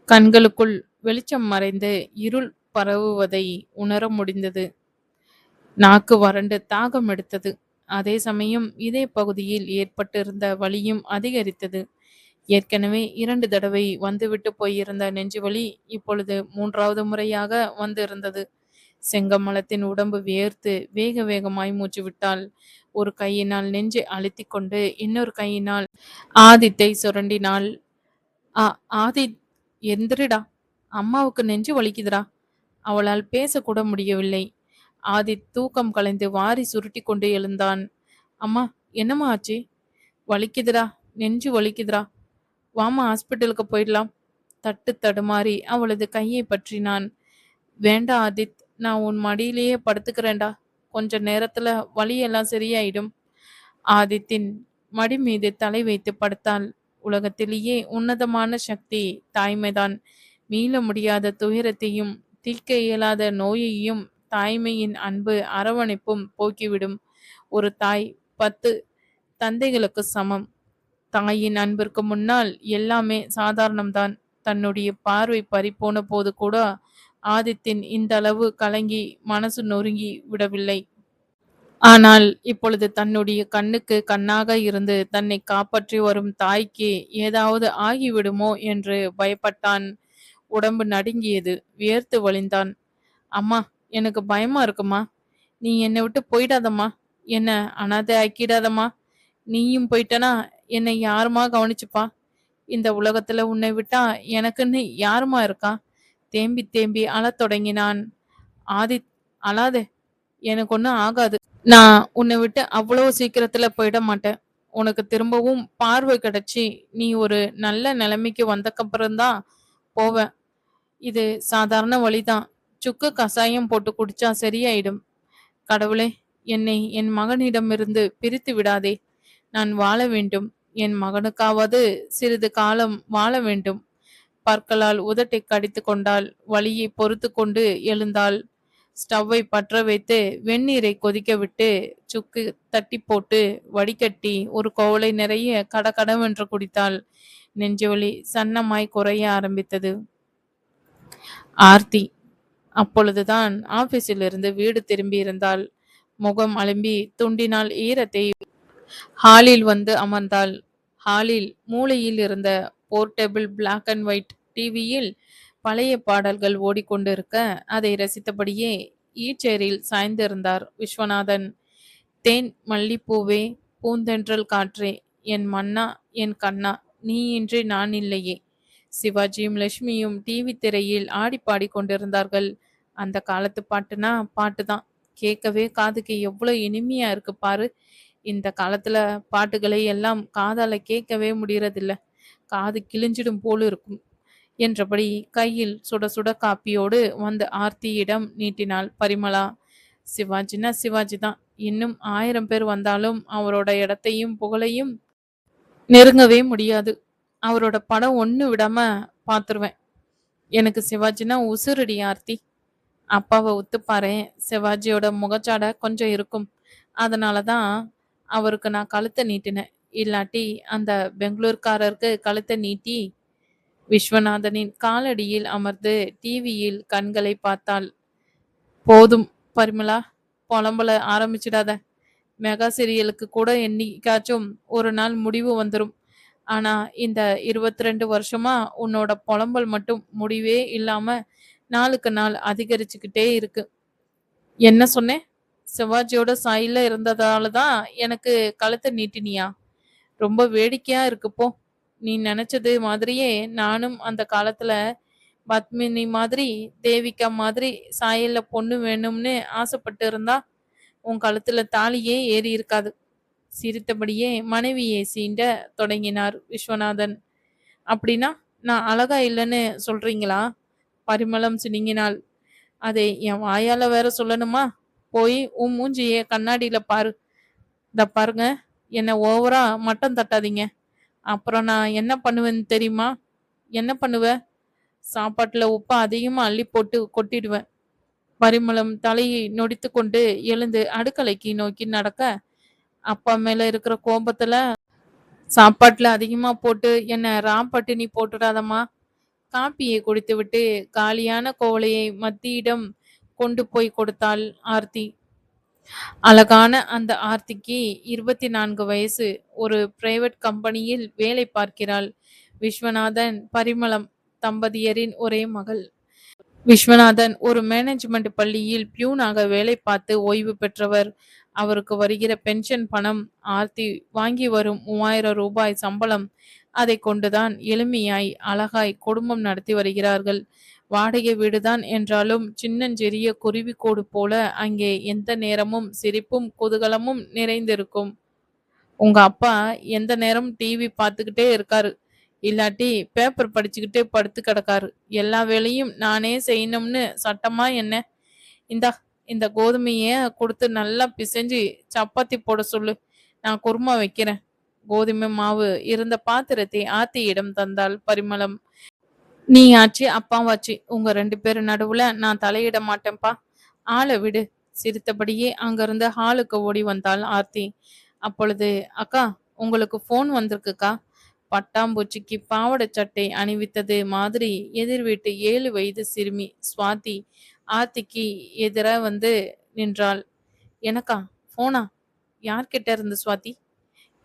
கண்களுக்குள் வெளிச்சம் மறைந்து இருள் பரவுவதை உணர முடிந்தது. நாக்கு வறண்டு தாகம் எடுத்தது. அதே சமயம் இதே பகுதியில் ஏற்பட்டிருந்த வலியும் அதிகரித்தது. ஏற்கனவே 2 தடவை வந்துவிட்டு போயிருந்த நெஞ்சுவலி இப்பொழுது 3வது முறையாக வந்திருந்தது. செங்கமலத்தின் உடம்பு வியர்த்து வேக வேகமாய் மூச்சு விட்டாள். ஒரு கையினால் நெஞ்சை அழுத்திக் கொண்டு இன்னொரு கையினால் ஆதித்தை சுரண்டினாள். ஆ ஆதித், எந்திரிடா, அம்மாவுக்கு நெஞ்சு வலிக்குதுடா. அவளால் பேசக்கூட முடியவில்லை. ஆதித் தூக்கம் கலைந்து வாரி சுருட்டி கொண்டு எழுந்தான். அம்மா, என்னம்மா ஆச்சு? வலிக்குதுடா, நெஞ்சு வலிக்குதுடா. வாமா, ஹாஸ்பிட்டலுக்கு போயிடலாம். தட்டு தடுமாறி அவளது கையை பற்றினான். வேண்டா ஆதித், நான் உன் மடியிலேயே படுத்துக்கிறேன்டா. கொஞ்ச நேரத்துல வலியெல்லாம் சரியாயிடும். ஆதித்தின் மடி மீது தலை வைத்து படுத்தாள். உலகத்திலேயே உன்னதமான சக்தி தாய்மைதான். மீள முடியாத துயரத்தையும் தீர்க்க இயலாத நோயையும் தாய்மையின் அன்பு அரவணைப்பும் போக்கிவிடும். ஒரு தாய் 10 தந்தைகளுக்கு சமம். தாயின் அன்பிற்கு முன்னால் எல்லாமே சாதாரணம்தான். தன்னுடைய பார்வை பறிபோன போது கூட ஆதித்தின் இந்த அளவு கலங்கி மனசு நொறுங்கி விடவில்லை. ஆனால் இப்பொழுது தன்னுடைய கண்ணுக்கு கண்ணாக இருந்து தன்னை காப்பாற்றி வரும் தாய்க்கு ஏதாவது ஆகிவிடுமோ என்று பயப்பட்டான். உடம்பு நடுங்கியது. வியர்த்து வழிந்தான். அம்மா, எனக்கு பயமா இருக்குமா. நீ என்னை விட்டு போயிடாதம்மா. என்ன அனாதை ஆக்கிடாதம்மா. நீயும் போயிட்டனா என்னை யாருமா கவனிச்சுப்பா? இந்த உலகத்துல உன்னை விட்டா எனக்குன்னு யாருமா இருக்கா? தேம்பி தேம்பி அழத் தொடங்கினான். ஆதித், அழாதே, எனக்கு ஒன்றும் ஆகாது. நான் உன்னை விட்டு அவ்வளவு சீக்கிரத்துல போயிட மாட்டேன். உனக்கு திரும்பவும் பார்வை கிடைச்சி நீ ஒரு நல்ல நிலைமைக்கு வந்தக்கப்புறம்தான் போவேன். இது சாதாரண வழிதான். சுக்கு கசாயம் போட்டு குடிச்சா சரியாயிடும். கடவுளே, என்னை என் மகனிடமிருந்து பிரித்து விடாதே. நான் வாழ வேண்டும். என் மகனுக்காவது சிறிது காலம் வாழ வேண்டும். பற்களால் உதட்டை கடித்து கொண்டாள். வலியை பொறுத்து கொண்டு எழுந்தாள். ஸ்டவ்வை பற்ற வைத்து வெந்நீரை கொதிக்க விட்டு சுக்கு தட்டி போட்டு வடிகட்டி ஒரு கோவலை நிறைய கடகடவென்று குடித்தாள். நெஞ்சுவலி சன்னமாய் குறைய ஆரம்பித்தது. ஆர்த்தி அப்பொழுதுதான் ஆபீஸிலிருந்து வீடு திரும்பி இருந்தாள். முகம் அலும்பி துண்டினால் ஈரத்தை ஹாலில் வந்து அமர்ந்தாள். ஹாலில் மூலையில் இருந்த போர்ட்டபிள் பிளாக் அண்ட் ஒயிட் டிவியில் பழைய பாடல்கள் ஓடிக்கொண்டிருக்க அதை ரசித்தபடியே ஈச்சேரில் சாய்ந்திருந்தார் விஸ்வநாதன். தேன் மல்லிப்பூவே, பூந்தென்றல் காற்றே, என் மன்னா, என் கண்ணா, நீ இன்றி நான் இல்லையே. சிவாஜியும் லட்சுமியும் டிவி திரையில் ஆடி பாடி கொண்டிருந்தார்கள். அந்த காலத்து பாட்டுனா பாட்டுதான். கேட்கவே காதுக்கு எவ்வளவு இனிமையா இருக்கு பாரு. இந்த காலத்துல பாட்டுகளை எல்லாம் காதால கேட்கவே முடியறதில்ல. காது கிழிஞ்சிடும் போல இருக்கும் என்றபடி கையில் சுட சுட காப்பியோடு வந்து ஆர்த்தியிடம் நீட்டினாள் பரிமளா. சிவாஜினா சிவாஜி தான். இன்னும் 1000 பேர் வந்தாலும் அவரோட இடத்தையும் புகழையும் நெருங்கவே முடியாது. அவரோட படம் ஒண்ணு விடாம பாத்துருவேன். எனக்கு சிவாஜினா உசுருடி ஆர்த்தி. அப்பாவை ஒத்துப்பாரேன். சிவாஜியோட முகச்சாடை கொஞ்சம் இருக்கும். அதனாலதான் அவருக்கு நான் கழுத்தை நீட்டினேன். இல்லாட்டி அந்த பெங்களூர்காரருக்கு கழுத்தை நீட்டி. விஸ்வநாதனின் காலடியில் அமர்ந்து டிவியில் கண்களை பார்த்தாள். போதும் பரிமளா, புலம்பல ஆரம்பிச்சிடாத. மெகா சீரியலுக்கு கூட என்னைக்காச்சும் ஒரு நாள் முடிவு வந்துடும். ஆனா இந்த 22 வருஷமா உன்னோட புலம்பல் மட்டும் முடிவே இல்லாம நாளுக்கு நாள் அதிகரிச்சுக்கிட்டே இருக்கு. என்ன சொன்னேன்? சிவாஜியோட சாயில இருந்ததால தான் எனக்கு கழுத்தை நீட்டினியா? ரொம்ப வேடிக்கையா இருக்கு போ. நீ நினைச்சது மாதிரியே நானும் அந்த காலத்துல பத்மினி மாதிரி, தேவிகா மாதிரி சாயல்ல பொண்ணு வேணும்னு ஆசைப்பட்டு இருந்தா உன் கழுத்துல தாலியே ஏறி இருக்காது. சிரித்தபடியே மனைவியை சீண்ட தொடங்கினார் விஸ்வநாதன். அப்படின்னா நான் அழகா இல்லைன்னு சொல்றீங்களா? பரிமளம் சினுங்கினாள். அதை என் வாயால வேற சொல்லணுமா? போய் உன் மூஞ்சிய கண்ணாடியில பாரு. இத பாருங்க, என்ன ஓவரா மட்டம் தட்டாதீங்க. அப்புறம் நான் என்ன பண்ணுவேன்னு தெரியுமா? என்ன பண்ணுவ? சாப்பாட்டுல உப்பை அதிகமா அள்ளி போட்டு கொட்டிடுவேன். பரிமளம் தலையை நொடித்து கொண்டு எழுந்து அடுக்கலைக்கு நோக்கி நடக்க, அப்பா மேல இருக்கிற கோபத்துல சாப்பாட்டுல அதிகமா போட்டு என்ன ராம் பட்டினி போட்டுடாதம்மா. காப்பியை குடித்துவிட்டு காலியான கோவலையை மத்தியிடம் கொண்டு போய் கொடுத்தாள் ஆர்த்தி. அழகான அந்த ஆர்த்திக்கு 24 வயசு. ஒரு பிரைவேட் கம்பெனியில் வேலை பார்க்கிறாள். விஸ்வநாதன், பரிமளம் தம்பதியரின் ஒரே மகள். விஸ்வநாதன் ஒரு மேனேஜ்மெண்ட் பள்ளியில் பியூனாக வேலை பார்த்து ஓய்வு பெற்றவர். அவருக்கு வருகிற பென்ஷன் பணம், ஆர்த்தி வாங்கி வரும் 3000 ரூபாய் சம்பளம், அதை கொண்டுதான் எளிமையாய் அழகாய் குடும்பம் நடத்தி வருகிறார்கள். வாடகை வீடுதான் என்றாலும் சின்னஞ்சிறிய குருவிக்கூடு போல அங்கே எந்த நேரமும் சிரிப்பும் குதூகலமும் நிறைந்திருக்கும். உங்க அப்பா எந்த நேரமும் டிவி பார்த்துக்கிட்டே இருக்காரு, இல்லாட்டி பேப்பர் படிச்சுக்கிட்டே படுத்து கிடக்காரு. எல்லா வேலையும் நானே செய்யணும்னு சட்டமா என்ன? இந்தா, இந்த கோதுமைய கொடுத்து நல்லா பிசைஞ்சு சப்பாத்தி போட சொல்லு, நான் குருமா வைக்கிறேன். கோதுமை மாவு இருந்த பாத்திரத்தை ஆர்த்தியிடம் தந்தாள் பரிமளம். நீ ஆச்சு அப்பாவாச்சு, உங்க 2 பேரு நடுவுல நான் தலையிட மாட்டேன்பா, ஆளை விடு. சிரித்தபடியே அங்கிருந்து ஹாலுக்கு ஓடி வந்தாள் ஆர்த்தி. அப்பொழுது, அக்கா, உங்களுக்கு போன் வந்திருக்குக்கா. பட்டாம்பூச்சிக்கு பாவாடை சட்டை அணிவித்தது மாதிரி எதிர் வீட்டு 7 வயது சிறுமி சுவாதி ஆர்த்திக்கு எதிர வந்து நின்றாள். எனக்கா போனா? யார்கிட்ட இருந்து சுவாதி?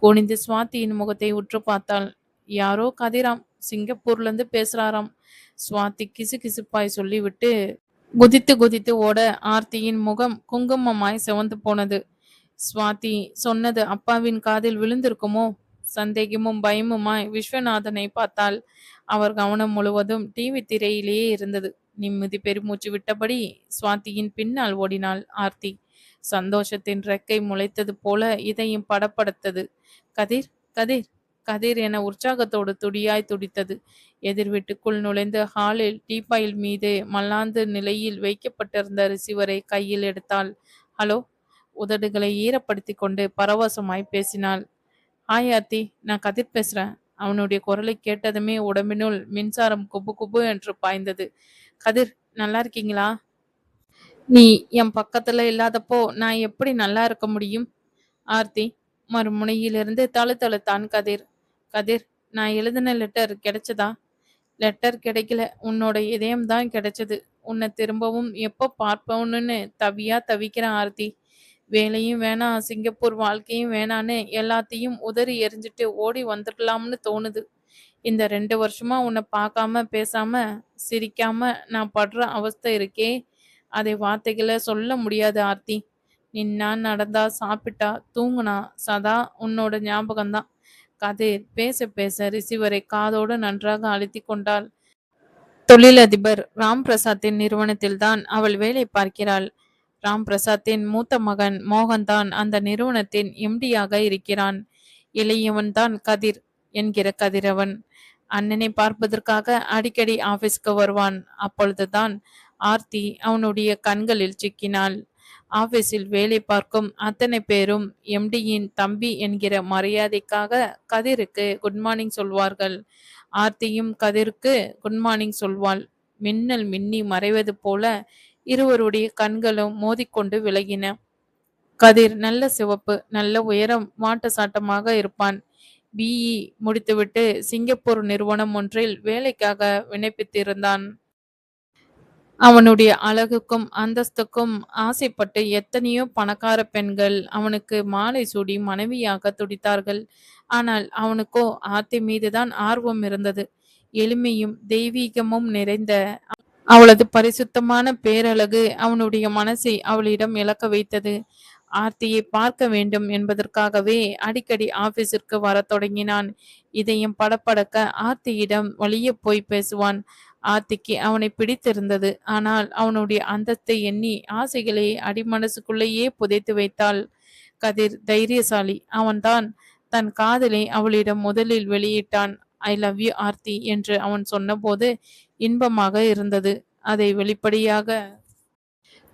குனிந்து சுவாதியின் முகத்தை உற்று பார்த்தாள். யாரோ கதிராம், சிங்கப்பூர்ல இருந்து பேசுறாராம். சுவாதி கிசுகிசுப்பாய் சொல்லிவிட்டு குதித்து குதித்து ஓட ஆர்த்தியின் முகம் குங்குமமாய் சிவந்து போனது. சுவாதி சொன்னது அப்பாவின் காதில் விழுந்திருக்குமோ? சந்தேகமும் பயமுமாய் விஸ்வநாதனை பார்த்தாள். அவர் கவனம் முழுவதும் டிவி திரையிலேயே இருந்தது. நிம்மதி பெருமூச்சு விட்டபடி சுவாதியின் பின்னால் ஓடினாள் ஆர்த்தி. சந்தோஷத்தின் ரெக்கை முளைத்தது போல இதயம் படப்படுத்தது. கதிர், கதிர், கதிர் என உற்சாகத்தோடு துடியாய் துடித்தது. எதிர் வீட்டுக்குள் நுழைந்து ஹாலில் டீப்பாயில் மீது மல்லாந்து நிலையில் வைக்கப்பட்டிருந்த ரிசீவரை கையில் எடுத்தாள். ஹலோ. உதடுகளை ஈரப்படுத்தி கொண்டு பரவசமாய் பேசினாள். ஹாய் ஆர்த்தி, நான் கதிர் பேசுறேன். அவனுடைய குரலை கேட்டதுமே உடம்பினுள் மின்சாரம் குபு குபு என்று பாய்ந்தது. கதிர், நல்லா இருக்கீங்களா? நீ என் பக்கத்துல இல்லாதப்போ நான் எப்படி நல்லா இருக்க முடியும்? ஆர்த்தி மறுமுனையிலிருந்து தழுத்தழுத்தான் கதிர். கதிர், நான் எழுதின லெட்டர் கிடைச்சதா? லெட்டர் கிடைக்கல, உன்னோட இதயம்தான் கிடைச்சது. உன்னை திரும்பவும் எப்போ பார்ப்போன்னு தவியா தவிக்கிறேன் ஆர்த்தி. வேலையும் வேணாம், சிங்கப்பூர் வாழ்க்கையும் வேணான்னு எல்லாத்தையும் உதறி எரிஞ்சிட்டு ஓடி வந்துடலாம்னு தோணுது. இந்த 2 வருஷமா உன்னை பார்க்காம பேசாம சிரிக்காம நான் படுற அவஸ்தை இருக்கே, அதை வார்த்தைகளை சொல்ல முடியாது ஆர்த்தி. நின்னா நடந்தா சாப்பிட்டா தூங்குனா சதா உன்னோட ஞாபகம்தான். கதிர் பேச பேச ரிசீவரை காதோடு நன்றாக அழுத்தி கொண்டாள். தொழிலதிபர் ராம் பிரசாத்தின் நிறுவனத்தில்தான் அவள் வேலை பார்க்கிறாள். ராம் பிரசாத்தின் மூத்த மகன் மோகன்தான் அந்த நிறுவனத்தின் எம்டியாக இருக்கிறான். இளையவன் தான் கதிர் என்கிற கதிரவன். அண்ணனை பார்ப்பதற்காக அடிக்கடி ஆபீஸ்க்கு வருவான். அப்பொழுதுதான் ஆர்த்தி அவனுடைய கண்களில் சிக்கினாள். ஆபீஸில் வேலை பார்க்கும் அத்தனை பேரும் எம்டியின் தம்பி என்கிற மரியாதைக்காக கதிருக்கு குட் மார்னிங் சொல்வார்கள். ஆர்த்தியும் கதிருக்கு குட் மார்னிங் சொல்வாள். மின்னல் மின்னி மறைவது போல இருவருடைய கண்களும் மோதிக்கொண்டு விலகின. கதிர் நல்ல சிவப்பு, நல்ல உயரம், வாட்ட சாட்டமாக இருப்பான். பிஇ முடித்துவிட்டு சிங்கப்பூர் நிறுவனம் ஒன்றில் வேலைக்காக விண்ணப்பித்திருந்தான். அவனுடைய அழகுக்கும் அந்தஸ்துக்கும் ஆசைப்பட்டு எத்தனையோ பணக்கார பெண்கள் அவனுக்கு மாலை சூடி மனைவியாக துடித்தார்கள். ஆனால் அவனுக்கோ ஆர்த்தி மீதுதான் ஆர்வம் இருந்தது. எளிமையும் தெய்வீகமும் நிறைந்த அவளது பரிசுத்தமான பேரழகு அவனுடைய மனசை அவளிடம் இழக்க வைத்தது. ஆர்த்தியை பார்க்க வேண்டும் என்பதற்காகவே அடிக்கடி ஆபீஸிற்கு வர தொடங்கினான். இதயம் படபடக்க ஆர்த்தியிடம் வலிய போய் பேசுவான். ஆர்த்திக்கு அவனை பிடித்திருந்தது. ஆனால் அவனுடைய அந்தஸ்தை எண்ணி ஆசைகளை அடிமனசுக்குள்ளேயே புதைத்து வைத்தாள். கதிர் தைரியசாலி. அவன்தான் தன் காதலை அவளிடம் முதலில் வெளியிட்டான். ஐ லவ் யூ ஆர்த்தி என்று அவன் சொன்னபோது இன்பமாக இருந்தது. அதை வெளிப்படையாக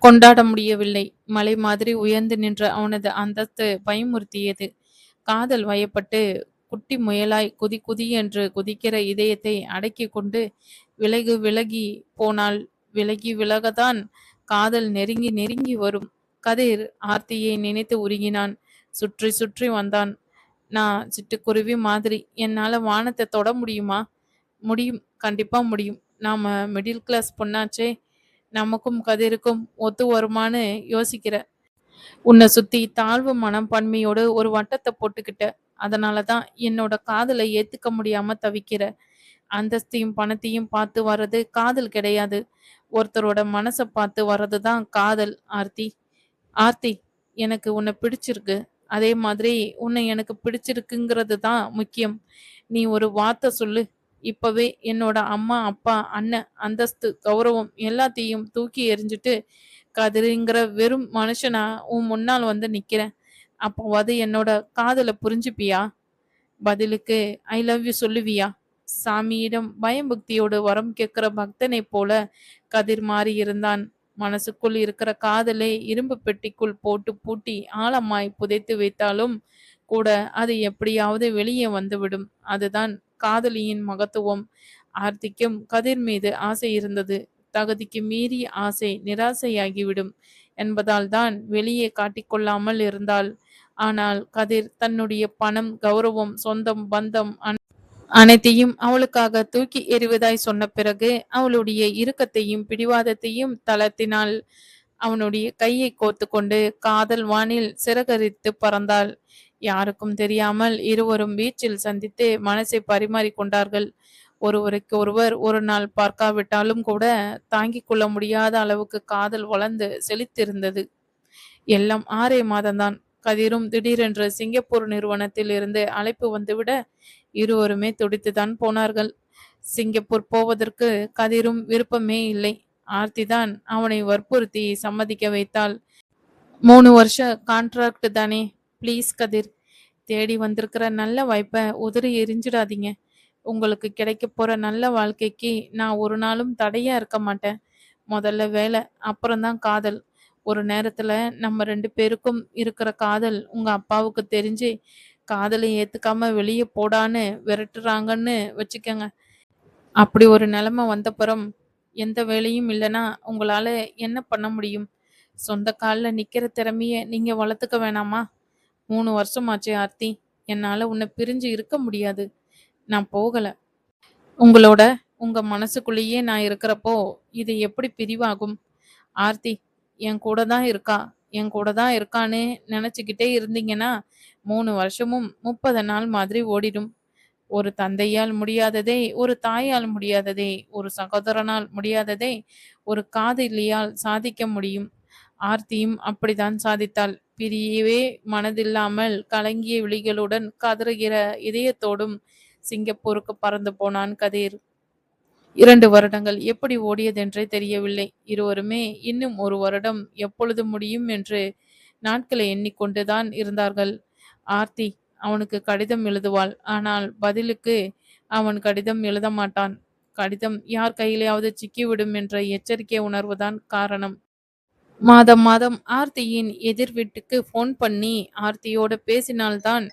கொண்டாட முடியவில்லை. மலை மாதிரி உயர்ந்து நின்ற அவனது அந்தஸ்து பயமுறுத்தியது. காதல் வயப்பட்டு குட்டி முயலாய் குதி குதி என்று குதிக்கிற இதயத்தை அடக்கி கொண்டு விலகி விலகி போனால் விலகி விலகத்தான் காதல் நெருங்கி நெருங்கி வரும். கதிர் ஆர்த்தியை நினைத்து உருகினான். சுற்றி சுற்றி வந்தான். நான் சிட்டுக்குருவி மாதிரி, என்னால வானத்தை தொட முடியுமா? முடியும், கண்டிப்பா முடியும். நாம மிடில் கிளாஸ் பொண்ணாச்சே, நமக்கும் கதிருக்கும் ஒத்து வருமான்னு யோசிக்கிற. உன்னை சுத்தி தாழ்வு மனப்பான்மையோடு ஒரு வட்டத்தை போட்டுக்கிட்ட. அதனாலதான் என்னோட காதலை ஏத்துக்க முடியாம தவிக்கிற. அந்தஸ்தையும் பணத்தையும் பார்த்து வர்றது காதல் கிடையாது. ஒருத்தரோட மனசை பார்த்து வர்றது தான் காதல். ஆர்த்தி, ஆர்த்தி, எனக்கு உன்னை பிடிச்சிருக்கு. அதே மாதிரி உன்னை எனக்கு பிடிச்சிருக்குங்கிறது தான் முக்கியம். நீ ஒரு வார்த்தை சொல்லு. இப்பவே என்னோட அம்மா, அப்பா, அண்ணன், அந்தஸ்து, கௌரவம் எல்லாத்தையும் தூக்கி எறிஞ்சிட்டு கதிருங்கிற வெறும் மனுஷனா உன் முன்னால் வந்து நிக்கிறேன். அப்போவாது என்னோட காதலை புரிஞ்சுப்பியா? பதிலுக்கு ஐ லவ் யூ சொல்லுவியா? சாமியிடம் பயபக்தியோடு வரம் கேட்கிற பக்தனைப் போல கதிர் மாறி இருந்தான். மனசுக்குள் இருக்கிற காதலை இரும்பு பெட்டிக்குள் போட்டு பூட்டி ஆழமாய் புதைத்து வைத்தாலும் கூட அது எப்படியாவது வெளியே வந்துவிடும். அதுதான் காதலியின் மகத்துவம். ஆர்த்திக்கும் கதிர் மீது ஆசை இருந்தது. தகுதிக்கு மீறிய ஆசை நிராசையாகிவிடும் என்பதால் தான் வெளியே காட்டிக்கொள்ளாமல் இருந்தாள். ஆனால் கதிர் தன்னுடைய பணம், கௌரவம், சொந்தம், பந்தம் அனைத்தையும் அவளுக்காக தூக்கி எறிவதாய் சொன்ன பிறகு அவளுடைய இறுக்கத்தையும் பிடிவாதத்தையும் தளர்த்தினாள். அவனுடைய கையை கோர்த்து கொண்டு காதல் வானில் சிறகரித்து பறந்தாள். யாருக்கும் தெரியாமல் இருவரும் பீச்சில் சந்தித்து மனசை பரிமாறிக்கொண்டார்கள். ஒருவருக்கு ஒருவர் ஒரு நாள் பார்க்காவிட்டாலும் கூட தாங்கிக் கொள்ள முடியாத அளவுக்கு காதல் வளர்ந்து செழித்திருந்தது. எல்லாம் 6 மாதம்தான். கதிரும் திடீரென்று சிங்கப்பூர் நிறுவனத்தில் இருந்து அழைப்பு வந்துவிட இருவருமே துடித்துதான் போனார்கள். சிங்கப்பூர் போவதற்கு கதிரும் விருப்பமே இல்லை. ஆர்த்திதான் அவனை வற்புறுத்தி சம்மதிக்க வைத்தாள். 3 வருஷ கான்ட்ராக்ட் தானே, ப்ளீஸ் கதிர், தேடி வந்திருக்கிற நல்ல வாய்ப்பை உதறி எரிஞ்சிடாதீங்க. உங்களுக்கு கிடைக்க போற நல்ல வாழ்க்கைக்கு நான் ஒரு நாளும் தடையா இருக்க மாட்டேன். முதல்ல வேலை, அப்புறம்தான் காதல். ஒரு நேரத்துல நம்ம 2 பேருக்கும் இருக்கிற காதல் உங்க அப்பாவுக்கு தெரிஞ்சு காதலை ஏத்துக்காம வெளியே போடான்னு விரட்டுறாங்கன்னு வச்சுக்கங்க. அப்படி ஒரு நிலைமை வந்தப்புறம் எந்த வேலையும் இல்லைன்னா உங்களால என்ன பண்ண முடியும்? சொந்த காலில் நிக்கிற திறமைய நீங்க வளர்த்துக்க வேணாமா? 3 வருஷமாச்சு ஆர்த்தி, என்னால உன்னை பிரிஞ்சு இருக்க முடியாது. நான் போகல. உங்களோட உங்க மனசுக்குள்ளேயே நான் இருக்கிறப்போ இது எப்படி பிரிவாகும்? ஆர்த்தி, என் கூட தான் இருக்கா, என் கூட தான் இருக்கான்னு நினைச்சுக்கிட்டே இருந்தீங்கன்னா 3 வருஷமும் 30 நாள் மாதிரி ஓடிடும். ஒரு தந்தையால் முடியாததை, ஒரு தாயால் முடியாததை, ஒரு சகோதரனால் முடியாததை ஒரு காதலியால் சாதிக்க முடியும். ஆர்த்தியும் அப்படித்தான் சாதித்தாள். பிரியவே மனதில்லாமல் கலங்கிய விழிகளுடன் கதறுகிற இதயத்தோடும் சிங்கப்பூருக்கு பறந்து போனான் கதிர். 2 வருடங்கள் எப்படி ஓடியதென்றே தெரியவில்லை. இருவருமே இன்னும் 1 வருடம் எப்பொழுது முடியும் என்று நாட்களை எண்ணிக்கொண்டுதான் இருந்தார்கள். ஆர்த்தி அவனுக்கு கடிதம் எழுதுவாள். ஆனால் பதிலுக்கு அவன் கடிதம் எழுத மாட்டான். கடிதம் யார் கையிலாவது சிக்கிவிடும் என்ற எச்சரிக்கை உணர்வுதான் காரணம். மாதம் மாதம் ஆர்த்தியின் எதிர் வீட்டுக்கு ஃபோன் பண்ணி ஆர்த்தியோட பேசினால்தான்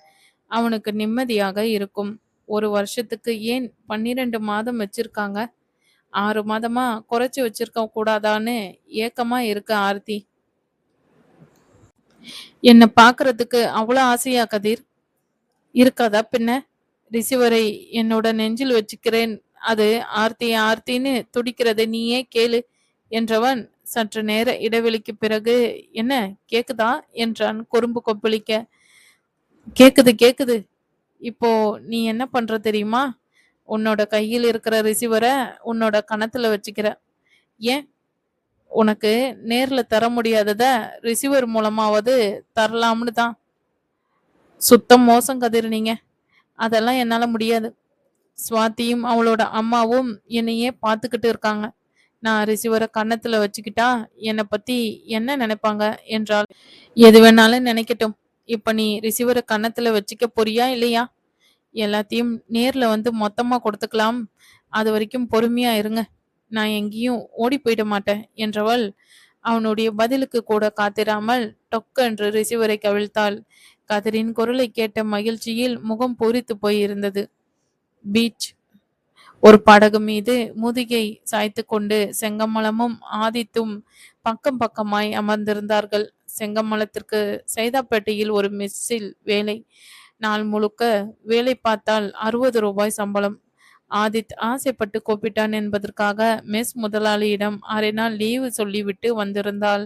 அவனுக்கு நிம்மதியாக இருக்கும். 1 வருஷத்துக்கு ஏன் 12 மாதம் வச்சிருக்காங்க? 6 மாதமா குறைச்சு வச்சிருக்க கூடாதான்னு ஏக்கமா இருக்கு ஆர்த்தி. என்னை பார்க்கறதுக்கு அவ்வளோ ஆசையா கதிர்? இருக்காதா பின்ன? ரிசீவரை என்னோட நெஞ்சில் வச்சுக்கிறேன். அது ஆர்த்தி ஆர்த்தின்னு துடிக்கிறதை நீயே கேளு என்றவன் சற்று நேர இடைவெளிக்கு பிறகு, என்ன கேக்குதா என்றான் குறும்பு கொப்பளிக்க. கேக்குது கேக்குது. இப்போ நீ என்ன பண்ற தெரியுமா? உன்னோட கையில் இருக்கிற ரிசீவரை உன்னோட கணத்துல வச்சுக்கிற. ஏன்? உனக்கு நேர்ல தர முடியாதத ரிசீவர் மூலமாவது தரலாம்னு தான். சுத்தம் மோசம் கதிர் நீங்க. அதெல்லாம் என்னால முடியாது. சுவாதியும் அவளோட அம்மாவும் என்னையே பார்த்துக்கிட்டு இருக்காங்க. நான் ரிசீவரை கன்னத்துல வச்சுக்கிட்டா என்னை பத்தி என்ன நினைப்பாங்க என்றாள். எது வேணாலும் நினைக்கட்டும். இப்ப நீ ரிசீவரை கன்னத்துல வச்சுக்க போறியா இல்லையா? எல்லாத்தையும் நேர்ல வந்து மொத்தமா கொடுத்துக்கலாம். அது வரைக்கும் பொறுமையா இருங்க. நான் எங்கேயும் ஓடி போயிட மாட்டேன் என்றவள் அவனுடைய பதிலுக்கு கூட காத்திராமல் டொக்கென்று ரிசீவரை கவிழ்த்தாள். கதிரின் குரலை கேட்ட மகிழ்ச்சியில் முகம் பூரித்து போயிருந்தது. பீச். ஒரு படகு மீது முதுகை சாய்த்து கொண்டு செங்கமலமும் ஆதித்தும் பக்கம் பக்கமாய் அமர்ந்திருந்தார்கள். செங்கமலத்திற்கு சைதாப்பேட்டையில் ஒரு மெஸ்ஸில் வேலை. நாள் முழுக்க வேலை பார்த்தால் 60 ரூபாய் சம்பளம். ஆதித் ஆசைப்பட்டு கூப்பிட்டான் என்பதற்காக மெஸ் முதலாளியிடம் அரை நாள் லீவு சொல்லிவிட்டு வந்திருந்தாள்.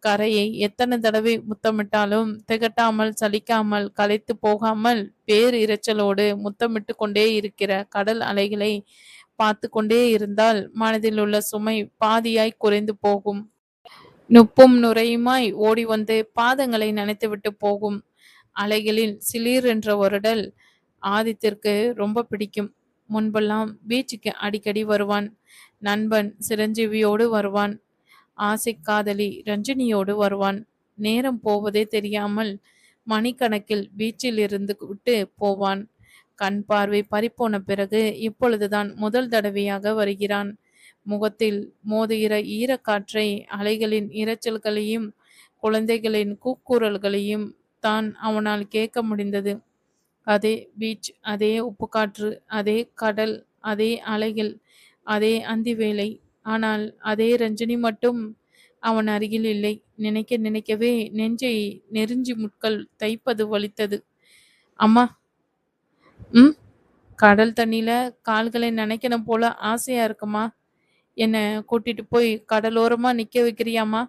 கரையை எத்தனை தடவை முத்தமிட்டாலும் திகட்டாமல், சலிக்காமல், களைத்து போகாமல் பேர் இரைச்சலோடு முத்தமிட்டு கொண்டே இருக்கிற கடல் அலைகளை பார்த்து கொண்டே இருந்தால் மனதில் உள்ள சுமை பாதியாய் குறைந்து போகும். நுப்பும் நுரையுமாய் ஓடி வந்து பாதங்களை நனைத்துவிட்டு போகும். அலைகளில் சிலீர் என்ற வருடல் ஆதித்திற்கு ரொம்ப பிடிக்கும். முன்பெல்லாம் பீச்சுக்கு அடிக்கடி வருவான். நண்பன் சிரஞ்சீவியோடு வருவான். ஆசை காதலி ரஞ்சினியோடு வருவான். நேரம் போவதே தெரியாமல் மணிக்கணக்கில் பீச்சில் இருந்து விட்டு போவான். கண் பார்வை பறிப்போன பிறகு இப்பொழுதுதான் முதல் தடவையாக வருகிறான். முகத்தில் மோதுகிற ஈரக்காற்றை, அலைகளின் இரைச்சல்களையும் குழந்தைகளின் கூக்குரல்களையும் தான் அவனால் கேட்க முடிந்தது. அதே பீச், அதே உப்புக்காற்று, அதே கடல், அதே அலைகள், அதே அந்தி வேலை. ஆனால் அதே ரஞ்சினி மட்டும் அவன் அருகில் இல்லை. நினைக்க நினைக்கவே நெஞ்சை நெருஞ்சி முட்கள் தைப்பது வலித்தது. அம்மா, ம் கடல் தண்ணியில கால்களை நனைக்கணும் போல ஆசையா இருக்குமா? என்னை கூட்டிட்டு போய் கடலோரமா நிக்க வைக்கிறியாம்மா?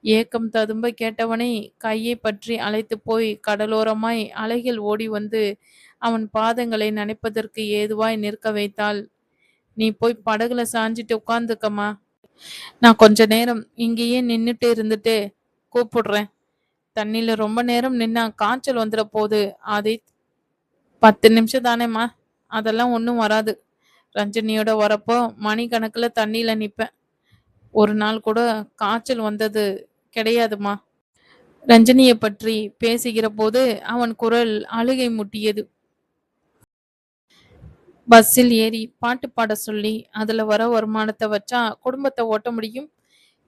ஏக்கம் ததும்ப கேட்டவனை கையை பற்றி அழைத்து போய் கடலோரமாய் அலைகள் ஓடி வந்து அவன் பாதங்களை நனைப்பதற்கு ஏதுவாய் நிற்க வைத்தாள். நீ போய் படகுல சாஞ்சிட்டு உட்காந்துக்கம்மா. நான் கொஞ்ச நேரம் இங்கேயே நின்னுட்டு இருந்துட்டு கூப்பிடுறேன். தண்ணியில ரொம்ப நேரம் நின்னா காய்ச்சல் வந்துட போகுது ஆதித். 10 நிமிஷம் தானேம்மா, அதெல்லாம் ஒன்றும் வராது. ரஞ்சனியோட வரப்போ மணிக்கணக்கில் தண்ணியில நிற்பேன். ஒரு நாள் கூட காய்ச்சல் வந்தது கிடையாதுமா. ரஞ்சனியை பற்றி பேசுகிற போது அவன் குரல் அழுகை முட்டியது. பஸ்ஸில் ஏறி பாட்டு பாட சொல்லி அதுல வர வருமானத்தை வச்சா குடும்பத்தை ஓட்ட முடியும்.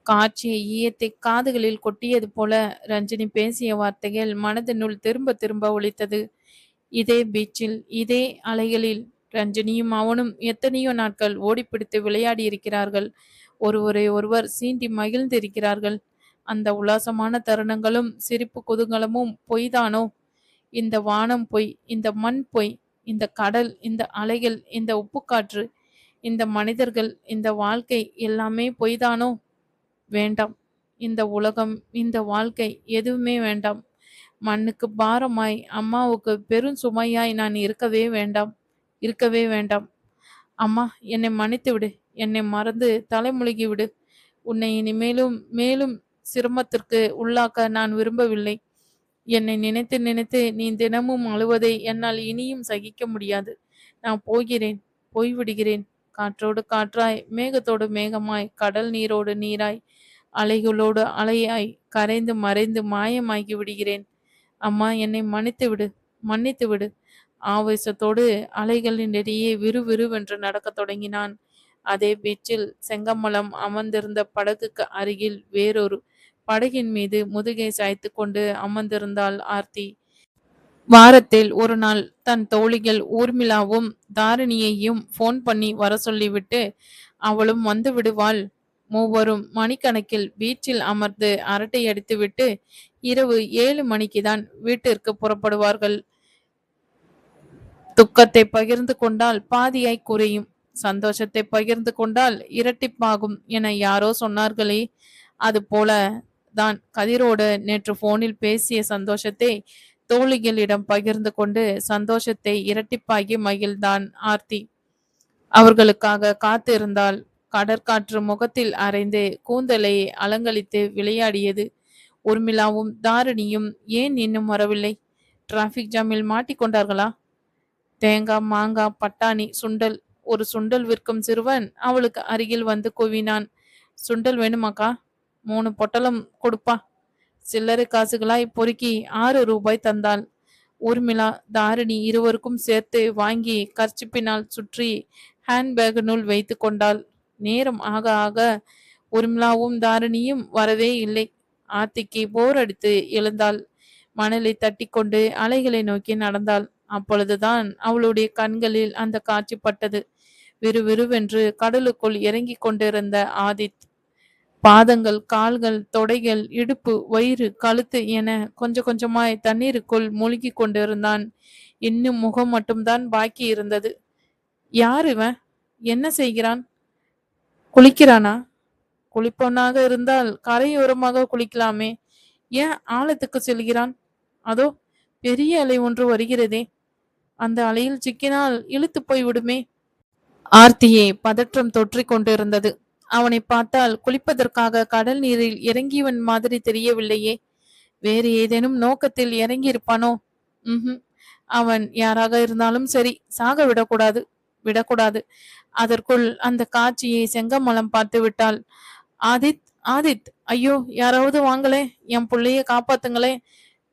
காட்சிய ஈயத்தை காதுகளில் கொட்டியது போல ரஞ்சினி பேசிய வார்த்தைகள் மனதினுள் திரும்ப திரும்ப ஒலித்தது. இதே பீச்சில், இதே அலைகளில் ரஞ்சினியும் அவனும் எத்தனையோ நாட்கள் ஓடிப்பிடித்து விளையாடி இருக்கிறார்கள். ஒருவரை ஒருவர் சீண்டி மகிழ்ந்திருக்கிறார்கள். அந்த உல்லாசமான தருணங்களும் சிரிப்பு குதூகலமும் பொய்தானோ? இந்த வானம் பொய், இந்த மண் பொய், இந்த கடல், இந்த அலைகள், இந்த உப்புக்காற்று, இந்த மனிதர்கள், இந்த வாழ்க்கை எல்லாமே பொய்தானோ? வேண்டாம். இந்த உலகம், இந்த வாழ்க்கை எதுவுமே வேண்டாம். மண்ணுக்கு பாரமாய், அம்மாவுக்கு பெரும் சுமையாய் நான் இருக்கவே வேண்டாம். இருக்கவே வேண்டாம். அம்மா, என்னை மன்னித்து விடு. என்னை மறந்து தலைமுழுகி விடு. உன்னை இனிமேலும் மேலும் சிரமத்திற்கு உள்ளாக்க நான் விரும்பவில்லை. என்னை நினைத்து நினைத்து நீ தினமும் அழுவதை என்னால் இனியும் சகிக்க முடியாது. நான் போகிறேன், போய்விடுகிறேன். காற்றோடு காற்றாய், மேகத்தோடு மேகமாய், கடல் நீரோடு நீராய், அலைகளோடு அலையாய் கரைந்து மறைந்து மாயமாகி விடுகிறேன். அம்மா, என்னை மன்னித்து விடு, மன்னித்து விடு. ஆவேசத்தோடு அலைகளின் இடையே விறுவிறுவென்று நடக்கத் தொடங்கினான். அதே பீச்சில் செங்கமலம் அமர்ந்திருந்த படகுக்கு அருகில் வேறொரு படகின் மீது முதுகை சாய்த்து கொண்டு அமர்ந்திருந்தாள் ஆர்த்தி. வாரத்தில் ஒரு நாள் தன் தோழிகள் ஊர்மிளாவும் தாரிணியையும் போன் பண்ணி வர சொல்லிவிட்டு அவளும் வந்து விடுவாள். மூவரும் மணிக்கணக்கில் பீச்சில் அமர்ந்து அரட்டை அடித்துவிட்டு இரவு 7 மணிக்குதான் வீட்டிற்கு புறப்படுவார்கள். துக்கத்தை பகிர்ந்து கொண்டால் பாதியாய் குறையும், சந்தோஷத்தை பகிர்ந்து கொண்டால் இரட்டிப்பாகும் என யாரோ சொன்னார்களே, அது போல தான் கதிரோடு நேற்று போனில் பேசிய சந்தோஷத்தை தோழிகளிடம் பகிர்ந்து கொண்டு சந்தோஷத்தை இரட்டிப்பாகி மகிழ்ந்தான் ஆர்த்தி. அவர்களுக்காக காத்திருந்தாள். கடற்காற்று முகத்தில் அரைந்து கூந்தலை அலங்கழித்து விளையாடியது. உர்மிளாவும் தாரிணியும் ஏன் இன்னும் வரவில்லை? டிராபிக் ஜாமில் மாட்டிக்கொண்டார்களா? தேங்காய், மாங்காய், பட்டாணி, சுண்டல். ஒரு சுண்டல் விற்கும் சிறுவன் அவளுக்கு அருகில் வந்து குவினான். சுண்டல் வேணுமாக்கா? 3 பொட்டலம் கொடுப்பா. சில்லறை காசுகளாய் பொறுக்கி 6 ரூபாய் தந்தாள். ஊர்மிளா, தாரிணி இருவருக்கும் சேர்த்து வாங்கி கர்ச்சிப்பினால் சுற்றி ஹேண்ட்பேக்கினுள் வைத்து கொண்டாள். நேரம் ஆக ஆக ஊர்மிளாவும் தாரிணியும் வரவே இல்லை. ஆர்த்திக்கு போர் அடித்து எழுந்தாள். மணலை தட்டி கொண்டு அலைகளை நோக்கி நடந்தாள். அப்பொழுதுதான் அவளுடைய கண்களில் அந்த காட்சி பட்டது. விறுவிறுவென்று கடலுக்குள் இறங்கி கொண்டிருந்த ஆதித். பாதங்கள், கால்கள், தொடைகள், இடுப்பு, வயிறு, கழுத்து என கொஞ்சம் கொஞ்சமாய் தண்ணீருக்குள் மூழ்கி கொண்டிருந்தான். இன்னும் முகம் மட்டும்தான் பாக்கி இருந்தது. யார் இவன்? என்ன செய்கிறான்? குளிக்கிறானா? குளிப்பவனாக இருந்தால் கரையோரமாக குளிக்கலாமே. ஏன் ஆழத்துக்கு செல்கிறான்? அதோ பெரிய அலை ஒன்று வருகிறதே. அந்த அலையில் சிக்கினால் இழுத்து போய் விடுமே. ஆர்த்தியை பதற்றம் தொற்றிக் கொண்டிருந்தது. அவனை பார்த்தால் குளிப்பதற்காக கடல் நீரில் இறங்கியவன் மாதிரி தெரியவில்லையே. வேறு ஏதேனும் நோக்கத்தில் இறங்கியிருப்பானோ? ம்ஹும். அவன் யாராக இருந்தாலும் சரி, சாக விடக்கூடாது விடக்கூடாது. அதற்குள் அந்த காட்சியை செங்கமலம் பார்த்து விட்டாள். ஆதித், ஆதித், ஐயோ, யாராவது வாங்களே, என் புள்ளைய காப்பாத்துங்களே.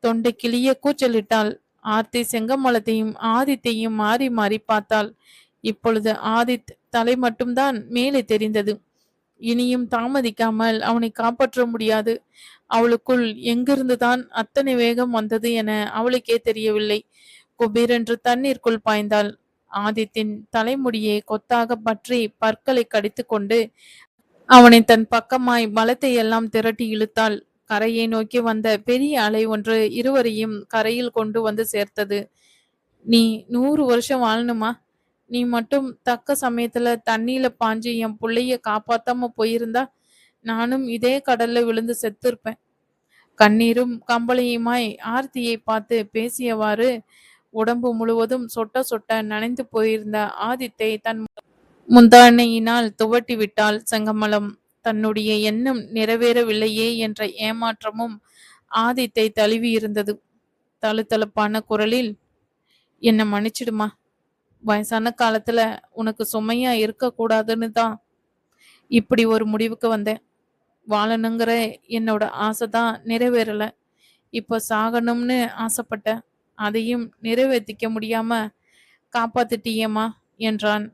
தொண்டை கிளிய கூச்சலிட்டாள். ஆர்த்தி செங்கமலத்தையும் ஆதித்தையும் மாறி மாறி பார்த்தாள். இப்பொழுது ஆதித் தலை மட்டும்தான் மேலே தெரிந்தது. இனியும் தாமதிக்காமல் அவனை காப்பாற்ற முடியாது. அவளுக்குள் எங்கிருந்துதான் அத்தனை வேகம் வந்தது என அவளுக்கே தெரியவில்லை. குபீரென்று தண்ணீருக்குள் பாய்ந்தாள். ஆதித்தின் தலைமுடியை கொத்தாக பற்றி பற்களை கடித்து கொண்டு அவனை தன் பக்கமாய் பலத்தை எல்லாம் திரட்டி இழுத்தாள். கரையை நோக்கி வந்த பெரிய அலை ஒன்று இருவரையும் கரையில் கொண்டு வந்து சேர்த்தது. நீ 100 வருஷம் வாழணுமா? நீ மட்டும் தக்க சமயத்துல தண்ணியில பாஞ்சு என் புள்ளைய காப்பாத்தாம போயிருந்தா நானும் இதே கடல்ல விழுந்து செத்திருப்பேன். கண்ணீரும் கம்பளையுமாய் ஆர்த்தியை பார்த்து பேசியவாறு உடம்பு முழுவதும் சொட்ட சொட்ட நனைந்து போயிருந்த ஆதித்தை தன் முந்தானையினால் துவட்டி விட்டாள் செங்கமலம். தன்னுடைய எண்ணம் நிறைவேறவில்லையே என்ற ஏமாற்றமும் ஆதித்தை தழுவி இருந்தது. தழுதழுப்பான குரலில், என்ன மன்னிச்சிடுமா. வயசான காலத்துல உனக்கு சுமையா இருக்க கூடாதுன்னு தான் இப்படி ஒரு முடிவுக்கு வந்தேன். வாழணுங்கிற என்னோட ஆசைதான் நிறைவேறல. இப்ப சாகணும்னு ஆசைப்பட்டேன். அதையும் நிறைவேற்றிக்க முடியாம காப்பாத்திட்டியேம்மா என்றான்.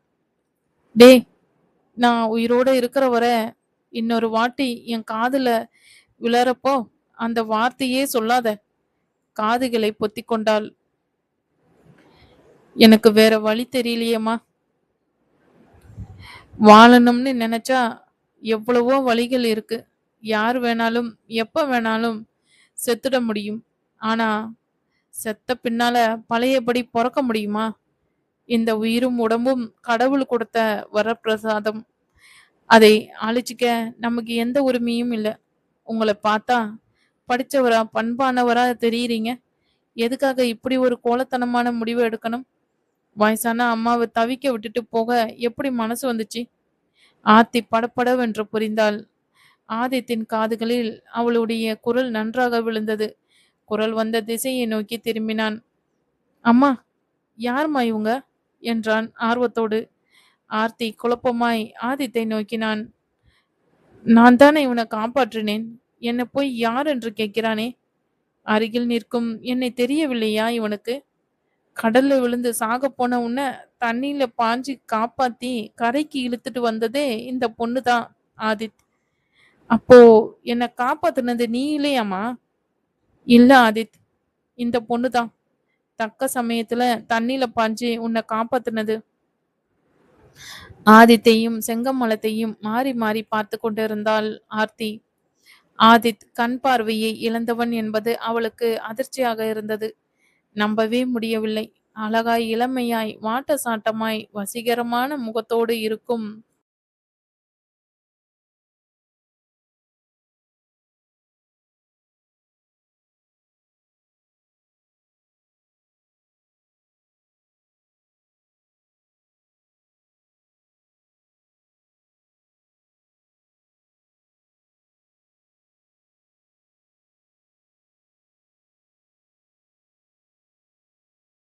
டே, நான் உயிரோட இருக்கிற வரை இன்னொரு வாட்டி என் காதுல விழறப்போ அந்த வார்த்தையே சொல்லாத. காதுகளை பொத்தி கொண்டாள். எனக்கு வேற வழி தெரியலையேம்மா. வாழணும்னு நினைச்சா எவ்வளவோ வழிகள் இருக்கு. யார் வேணாலும் எப்ப வேணாலும் செத்துட முடியும். ஆனா செத்த பின்னால பழையபடி பிறக்க முடியுமா? இந்த உயிரும் உடம்பும் கடவுள் கொடுத்த வரப்பிரசாதம். அதை அழிச்சிக்க நமக்கு எந்த உரிமையும் இல்லை. உங்களை பார்த்தா படிச்சவரா பண்பானவரா தெரியுறீங்க. எதுக்காக இப்படி ஒரு கோலத்தனமான முடிவு எடுக்கணும்? வயசான அம்மாவை தவிக்க விட்டுட்டு போக எப்படி மனசு வந்துச்சு? ஆர்த்தி படபடவென்று புரிந்தாள். ஆதித்தின் காதுகளில் அவளுடைய குரல் நன்றாக விழுந்தது. குரல் வந்த திசையை நோக்கி திரும்பினான். அம்மா, யார்மா இவங்க என்றான் ஆர்வத்தோடு. ஆர்த்தி குழப்பமாய் ஆதித்தை நோக்கினான். நான் தானே இவனை காப்பாற்றினேன். என்னை போய் யார் என்று கேட்கிறானே. அருகில் நிற்கும் என்னை தெரியவில்லையா இவனுக்கு? கடல்ல விழுந்து சாக போன உன்னை தண்ணியில பாஞ்சு காப்பாத்தி கரைக்கு இழுத்துட்டு வந்ததே இந்த பொண்ணுதான், ஆதித். அப்போ என்னை காப்பாத்துனது நீ இல்லையாமா? இல்ல ஆதித், இந்த பொண்ணுதான் தக்க சமயத்துல தண்ணியில பாஞ்சு உன்னை காப்பாத்துனது. ஆதித்தையும் செங்கமலத்தையும் மாறி மாறி பார்த்து கொண்டிருந்தாள் ஆர்த்தி. ஆதித் கண் பார்வையை இழந்தவன் என்பது அவளுக்கு அதிர்ச்சியாக இருந்தது. நம்பவே முடியவில்லை. அழகாய் இளமையாய் வாட்ட சாட்டமாய் வசீகரமான முகத்தோடு இருக்கும்